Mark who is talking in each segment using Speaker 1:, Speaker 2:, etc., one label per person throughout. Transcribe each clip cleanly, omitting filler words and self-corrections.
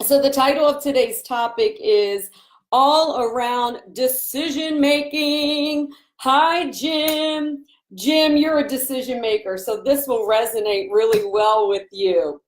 Speaker 1: So the title of today's topic is All Around Decision Making. Hi, Jim. Jim, you're a decision maker, so this will resonate really well with you.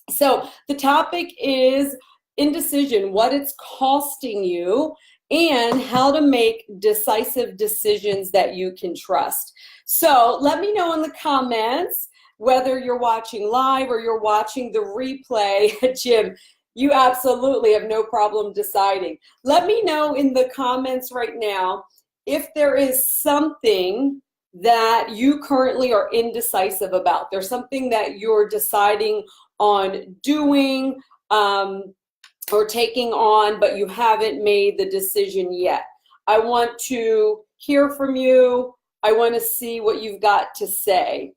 Speaker 1: So the topic is indecision, what it's costing you, and how to make decisive decisions that you can trust. So let me know in the comments whether you're watching live or you're watching the replay. Jim, you absolutely have no problem deciding. Let me know in the comments right now if there is something that you currently are indecisive about. There's something that you're deciding on doing or taking on, but you haven't made the decision yet. I want to hear from you. I want to see what you've got to say.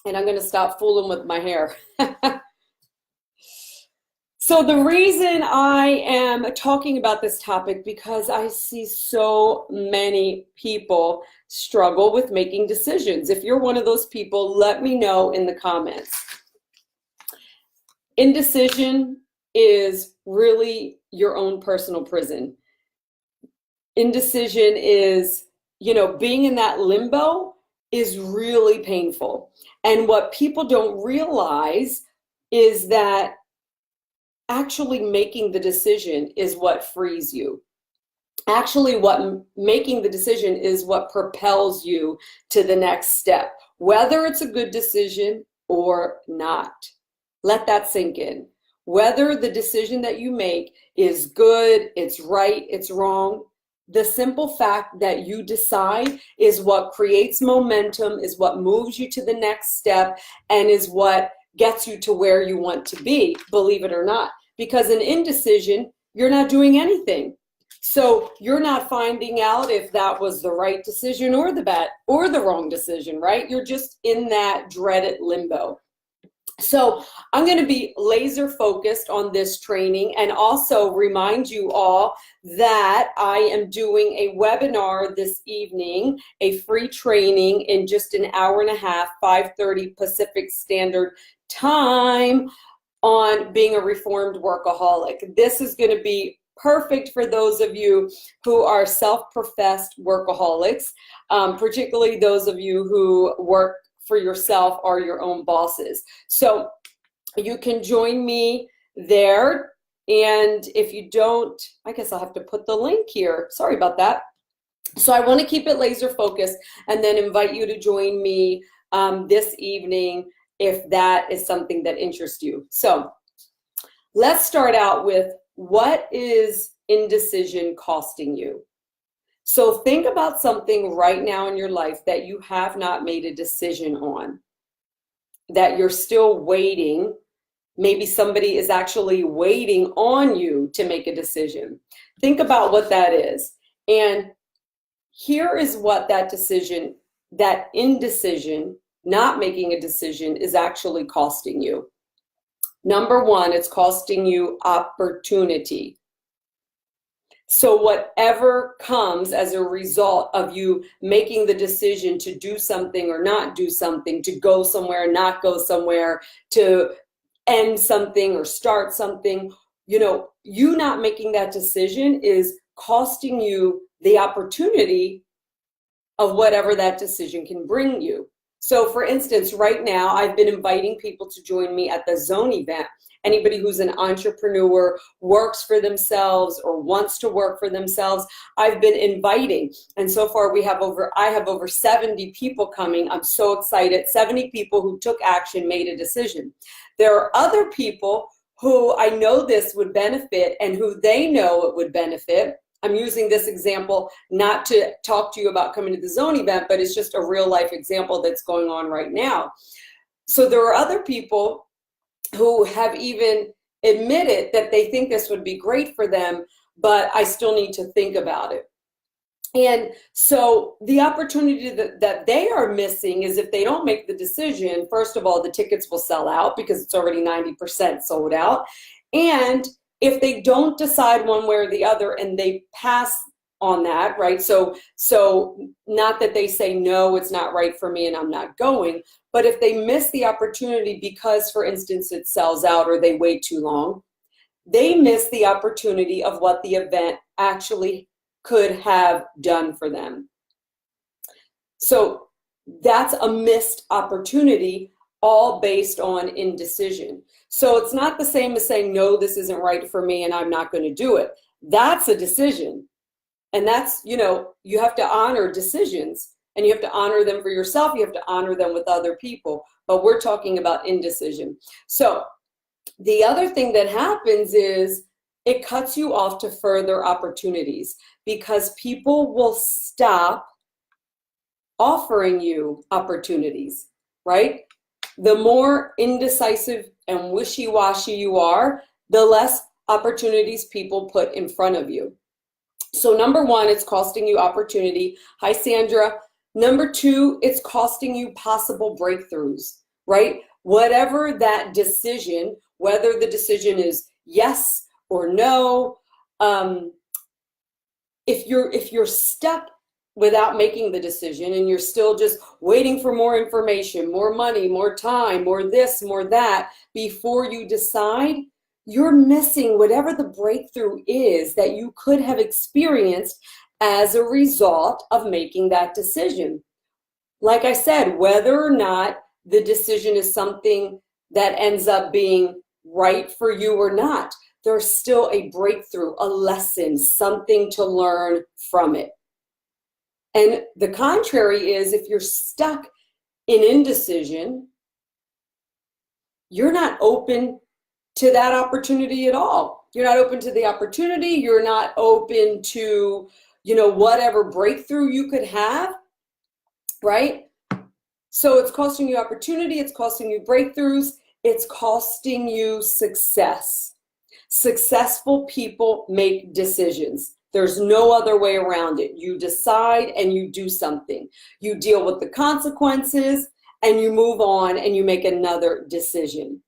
Speaker 1: And I'm going to stop fooling with my hair. So the reason I am talking about this topic, because I see so many people struggle with making decisions. If you're one of those people, let me know in the comments. Indecision is really your own personal prison. Indecision is, being in that limbo is really painful. And what people don't realize is that actually making the decision is what frees you. Actually, making the decision is what propels you to the next step, whether it's a good decision or not. Let that sink in. Whether the decision that you make is good, it's right, it's wrong, the simple fact that you decide is what creates momentum, is what moves you to the next step, and is what gets you to where you want to be, believe it or not. Because in indecision, you're not doing anything. So you're not finding out if that was the right decision or the wrong decision, right? You're just in that dreaded limbo. So I'm going to be laser focused on this training and also remind you all that I am doing a webinar this evening, a free training in just an hour and a half, 5:30 Pacific Standard Time, on being a reformed workaholic. This is going to be perfect for those of you who are self-professed workaholics, particularly those of you who work for yourself or your own bosses. So you can join me there. And if you don't, I guess I'll have to put the link here. Sorry about that. So I want to keep it laser focused and then invite you to join me this evening if that is something that interests you. So let's start out with, what is indecision costing you? So think about something right now in your life that you have not made a decision on, that you're still waiting. Maybe somebody is actually waiting on you to make a decision. Think about what that is. And here is what that decision, that indecision, not making a decision, is actually costing you. Number one, it's costing you opportunity. So whatever comes as a result of you making the decision to do something or not do something, to go somewhere, not go somewhere, to end something or start something, you not making that decision is costing you the opportunity of whatever that decision can bring you. So for instance, right now, I've been inviting people to join me at the Zone event. Anybody who's an entrepreneur, works for themselves or wants to work for themselves, I've been inviting. And so far I have over 70 people coming. I'm so excited. 70 people who took action, made a decision. There are other people who I know this would benefit and who they know it would benefit. I'm using this example not to talk to you about coming to the Zone event, but it's just a real life example that's going on right now. So there are other people who have even admitted that they think this would be great for them, but I still need to think about it. And so the opportunity that they are missing is, if they don't make the decision, first of all, the tickets will sell out because it's already 90% sold out. And if they don't decide one way or the other and they pass on that, right? So not that they say, no, it's not right for me and I'm not going, but if they miss the opportunity because, for instance, it sells out or they wait too long, they miss the opportunity of what the event actually could have done for them. So that's a missed opportunity, all based on indecision. So it's not the same as saying, no, this isn't right for me and I'm not going to do it. That's a decision. And that's, you have to honor decisions, and you have to honor them for yourself. You have to honor them with other people. But we're talking about indecision. So the other thing that happens is it cuts you off to further opportunities, because people will stop offering you opportunities, right? The more indecisive and wishy-washy you are, the less opportunities people put in front of you. So number one, it's costing you opportunity. Hi, Sandra. Number two, it's costing you possible breakthroughs, right? Whatever that decision, whether the decision is yes or no, if you're stuck without making the decision and you're still just waiting for more information, more money, more time, more this, more that, before you decide, you're missing whatever the breakthrough is that you could have experienced as a result of making that decision. Like I said, whether or not the decision is something that ends up being right for you or not, there's still a breakthrough, a lesson, something to learn from it. And the contrary is, if you're stuck in indecision, you're not open to that opportunity at all. You're not open to the opportunity. You're not open to, whatever breakthrough you could have, right? So it's costing you opportunity. It's costing you breakthroughs. It's costing you success. Successful people make decisions. There's no other way around it. You decide and you do something. You deal with the consequences and you move on and you make another decision.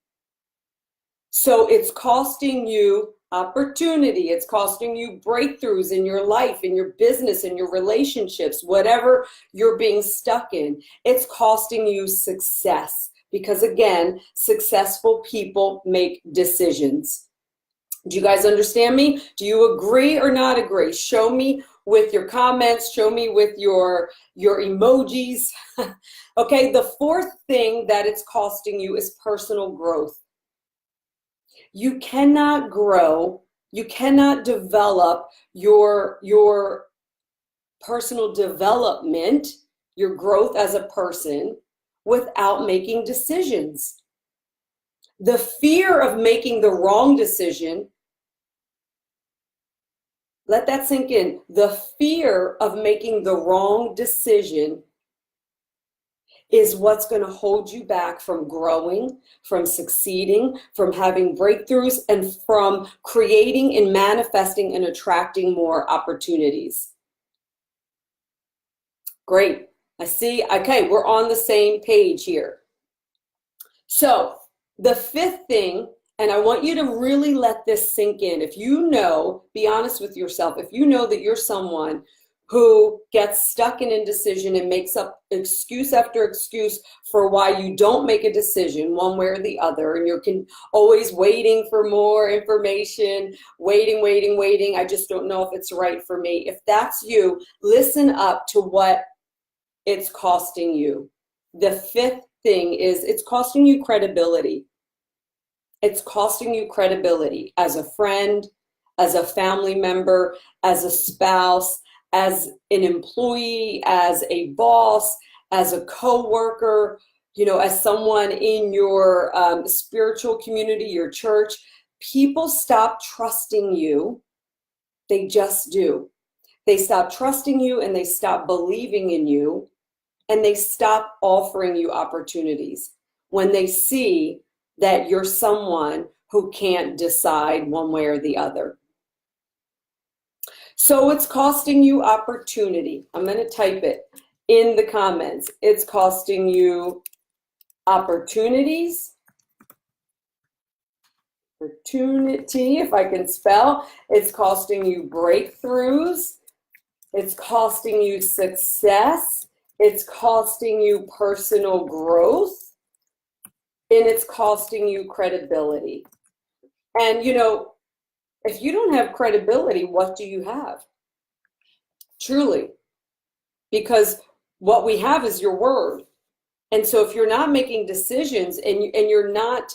Speaker 1: So it's costing you opportunity. It's costing you breakthroughs in your life, in your business, in your relationships, whatever you're being stuck in. It's costing you success, because again, successful people make decisions. Do you guys understand me? Do you agree or not agree? Show me with your comments. Show me with your emojis. Okay, the fourth thing that it's costing you is personal growth. You cannot grow, you cannot develop your personal development, your growth as a person, without making decisions. The fear of making the wrong decision, let that sink in. The fear of making the wrong decision is what's going to hold you back from growing, from succeeding, from having breakthroughs, and from creating and manifesting and attracting more opportunities. Great. I see. Okay, we're on the same page here. So the fifth thing, and I want you to really let this sink in. If you know, be honest with yourself. If you know that you're someone who gets stuck in indecision and makes up excuse after excuse for why you don't make a decision one way or the other, and you're always waiting for more information, waiting, I just don't know if it's right for me. If that's you, listen up to what it's costing you. The fifth thing is it's costing you credibility. It's costing you credibility as a friend, as a family member, as a spouse, as an employee, as a boss, as a coworker, as someone in your spiritual community, your church. People stop trusting you. They just do. They stop trusting you and they stop believing in you, and they stop offering you opportunities when they see that you're someone who can't decide one way or the other. So it's costing you opportunity. I'm going to type it in the comments. It's costing you opportunities. Opportunity, if I can spell. It's costing you breakthroughs. It's costing you success. It's costing you personal growth. And it's costing you credibility. And If you don't have credibility, what do you have? Truly. Because what we have is your word. And so if you're not making decisions and you're not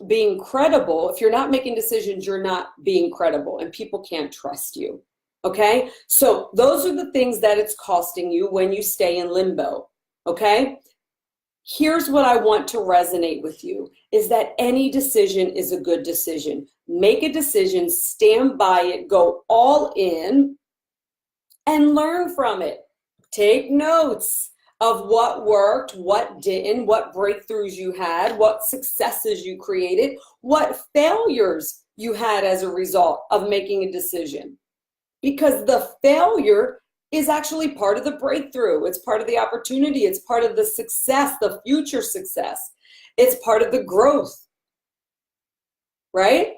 Speaker 1: being credible, if you're not making decisions, you're not being credible and people can't trust you. Okay? So those are the things that it's costing you when you stay in limbo. Okay? Here's what I want to resonate with you is that any decision is a good decision. Make a decision, stand by it, go all in, and learn from it. Take notes of what worked, what didn't, what breakthroughs you had, what successes you created, what failures you had as a result of making a decision. Because the failure is actually part of the breakthrough. It's part of the opportunity. It's part of the success, the future success. It's part of the growth, right?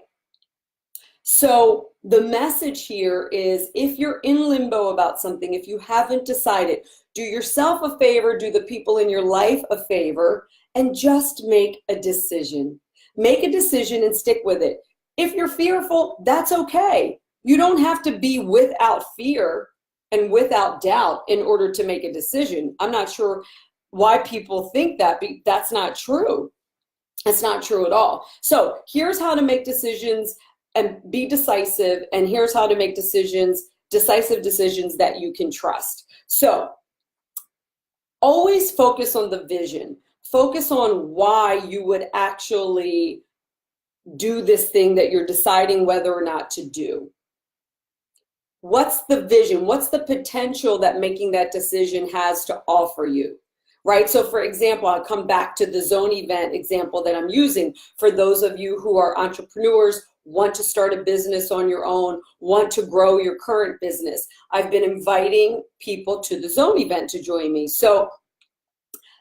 Speaker 1: So the message here is if you're in limbo about something, if you haven't decided, do yourself a favor, do the people in your life a favor, and just make a decision. Make a decision and stick with it. If you're fearful, that's okay. You don't have to be without fear and without doubt in order to make a decision. I'm not sure why people think that, but that's not true. That's not true at all. So here's how to make decisions and be decisive, and here's how to make decisions, decisive decisions that you can trust. So always focus on the vision. Focus on why you would actually do this thing that you're deciding whether or not to do. What's the vision? What's the potential that making that decision has to offer you? Right? So for example, I'll come back to the zone event example that I'm using. For those of you who are entrepreneurs, want to start a business on your own, want to grow your current business, I've been inviting people to the zone event to join me. So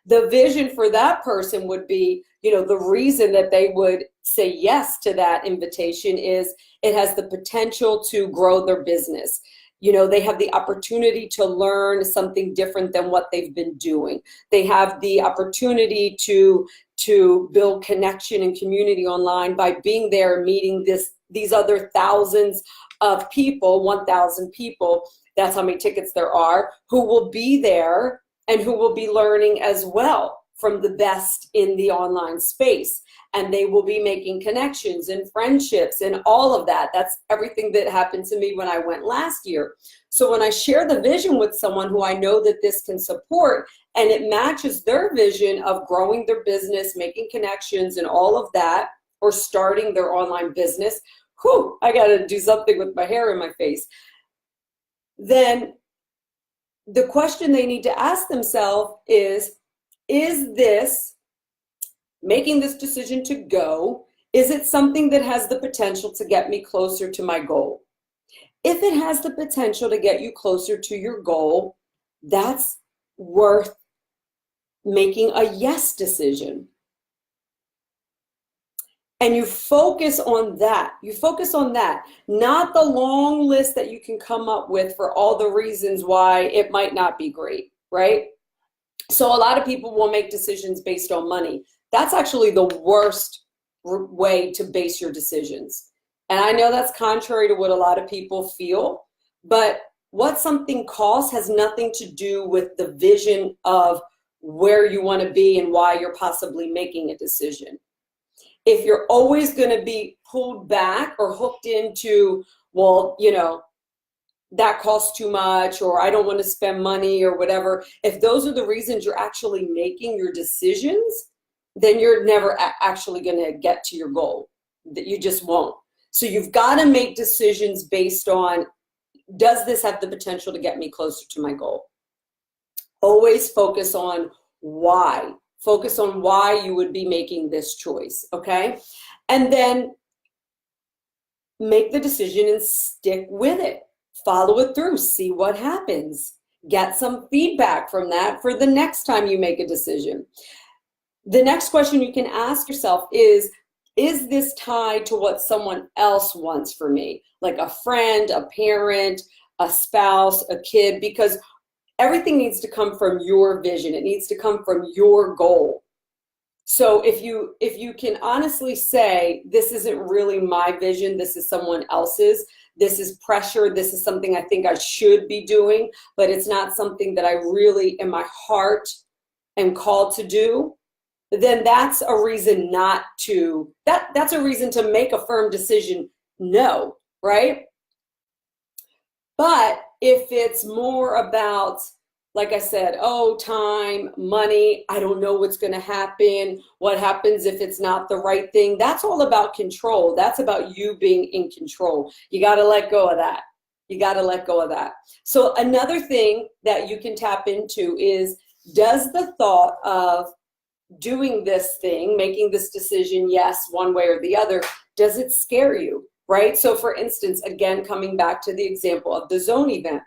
Speaker 1: the vision for that person would be, the reason that they would say yes to that invitation is it has the potential to grow their business. They have the opportunity to learn something different than what they've been doing. They have the opportunity to build connection and community online by being there, meeting these other thousands of people, 1,000 people, that's how many tickets there are, who will be there and who will be learning as well from the best in the online space. And they will be making connections and friendships and all of that. That's everything that happened to me when I went last year. So when I share the vision with someone who I know that this can support, and it matches their vision of growing their business, making connections and all of that, or starting their online business, I got to do something with my hair in my face. Then the question they need to ask themselves is this, making this decision to go, is it something that has the potential to get me closer to my goal? If it has the potential to get you closer to your goal, that's worth making a yes decision. And you focus on that. You focus on that, not the long list that you can come up with for all the reasons why it might not be great, right? So a lot of people will make decisions based on money. That's actually the worst way to base your decisions. And I know that's contrary to what a lot of people feel, but what something costs has nothing to do with the vision of where you want to be and why you're possibly making a decision. If you're always going to be pulled back or hooked into, that costs too much, or I don't want to spend money or whatever, if those are the reasons you're actually making your decisions, then you're never actually going to get to your goal. That you just won't. So you've got to make decisions based on, does this have the potential to get me closer to my goal? Always focus on why. Focus on why you would be making this choice, okay? And then make the decision and stick with it. Follow it through. See what happens. Get some feedback from that for the next time you make a decision. The next question you can ask yourself is this tied to what someone else wants for me? Like a friend, a parent, a spouse, a kid, because everything needs to come from your vision. It needs to come from your goal. So if you can honestly say, this isn't really my vision, this is someone else's, this is pressure, this is something I think I should be doing, but it's not something that I really in my heart am called to do, then that's a reason not to, that's a reason to make a firm decision no, right? But if it's more about, like I said, oh, time, money, I don't know what's going to happen. What happens if it's not the right thing? That's all about control. That's about you being in control. You got to let go of that. You got to let go of that. So another thing that you can tap into is, does the thought of doing this thing, making this decision, yes, one way or the other, does it scare you, right? So for instance, again, coming back to the example of the zone event,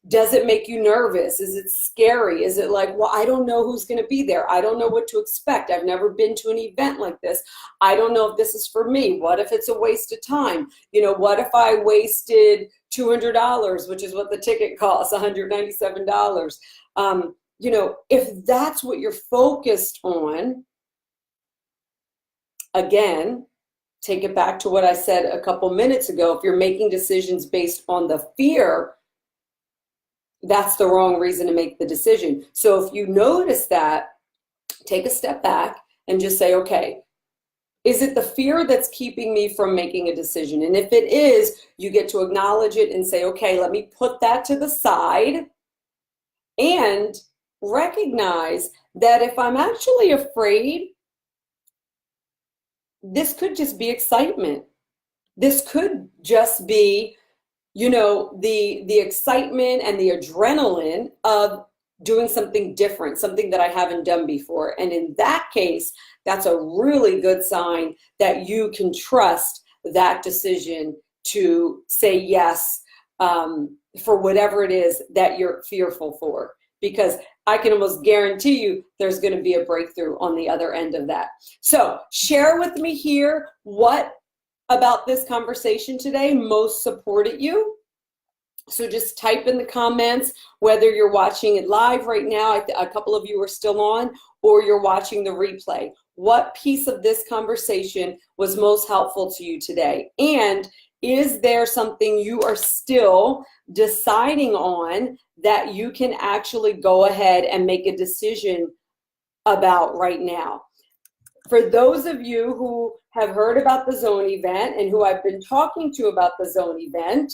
Speaker 1: does it make you nervous? Is it scary? Is it like, well, I don't know who's going to be there. I don't know what to expect. I've never been to an event like this. I don't know if this is for me. What if it's a waste of time? You know, what if I wasted $200, which is what the ticket costs, $197? You know, if that's what you're focused on, again, take it back to what I said a couple minutes ago. If you're making decisions based on the fear, that's the wrong reason to make the decision. So if you notice that, take a step back and just say, okay, is it the fear that's keeping me from making a decision? And if it is, you get to acknowledge it and say, okay, let me put that to the side and recognize that if I'm actually afraid, this could just be excitement. This could just be, you know, the excitement and the adrenaline of doing something different, something that I haven't done before. And in that case, that's a really good sign that you can trust that decision to say yes for whatever it is that you're fearful for. Because I can almost guarantee you there's going to be a breakthrough on the other end of that. So share with me here what about this conversation today most supported you. So just type in the comments whether you're watching it live right now, a couple of you are still on, or you're watching the replay. What piece of this conversation was most helpful to you today? And is there something you are still deciding on that you can actually go ahead and make a decision about right now? For those of you who have heard about the zone event and who I've been talking to about the zone event,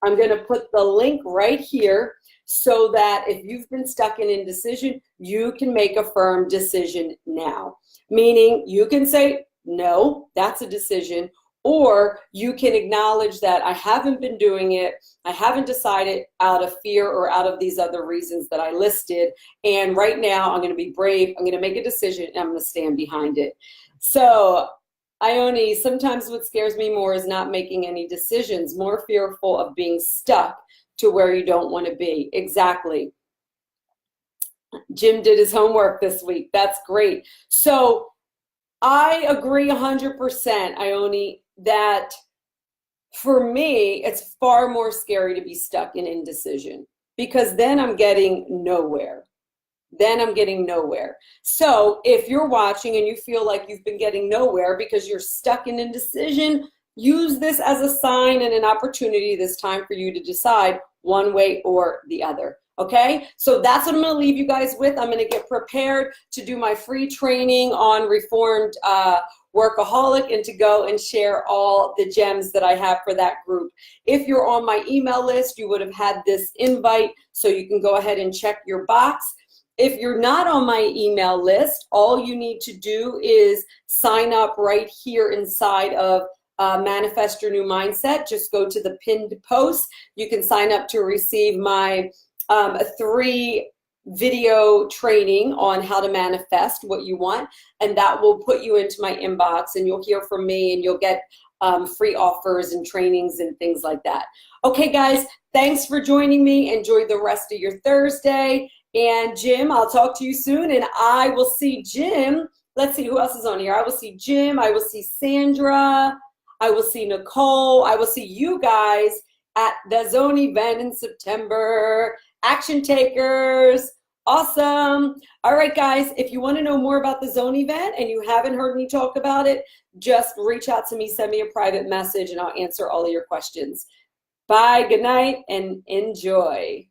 Speaker 1: I'm going to put the link right here so that if you've been stuck in indecision, you can make a firm decision now. Meaning you can say, no, that's a decision, or you can acknowledge that I haven't been doing it, I haven't decided out of fear or out of these other reasons that I listed, and right now I'm going to be brave, I'm going to make a decision, and I'm going to stand behind it. So Ione, sometimes what scares me more is not making any decisions, more fearful of being stuck to where you don't want to be. Exactly. Jim did his homework this week. That's great. So I agree 100%, Ione, that for me, it's far more scary to be stuck in indecision because then I'm getting nowhere. So if you're watching and you feel like you've been getting nowhere because you're stuck in indecision, use this as a sign and an opportunity this time for you to decide one way or the other. Okay, so that's what I'm going to leave you guys with. I'm going to get prepared to do my free training on Reformed Workaholic and to go and share all the gems that I have for that group. If you're on my email list, you would have had this invite, so you can go ahead and check your box. If you're not on my email list, all you need to do is sign up right here inside of Manifest Your New Mindset. Just go to the pinned post. You can sign up to receive my 3 video training on how to manifest what you want, and that will put you into my inbox, and you'll hear from me, and you'll get free offers and trainings and things like that. Okay, guys, thanks for joining me. Enjoy the rest of your Thursday. And Jim, I'll talk to you soon, and I will see Jim. Let's see who else is on here. I will see Jim. I will see Sandra. I will see Nicole. I will see you guys at the Zone event in September. Action takers, Awesome. All right, guys, if you want to know more about the zone event and you haven't heard me talk about it, just reach out to me, send me a private message, and I'll answer all of your questions. Bye, good night, and enjoy.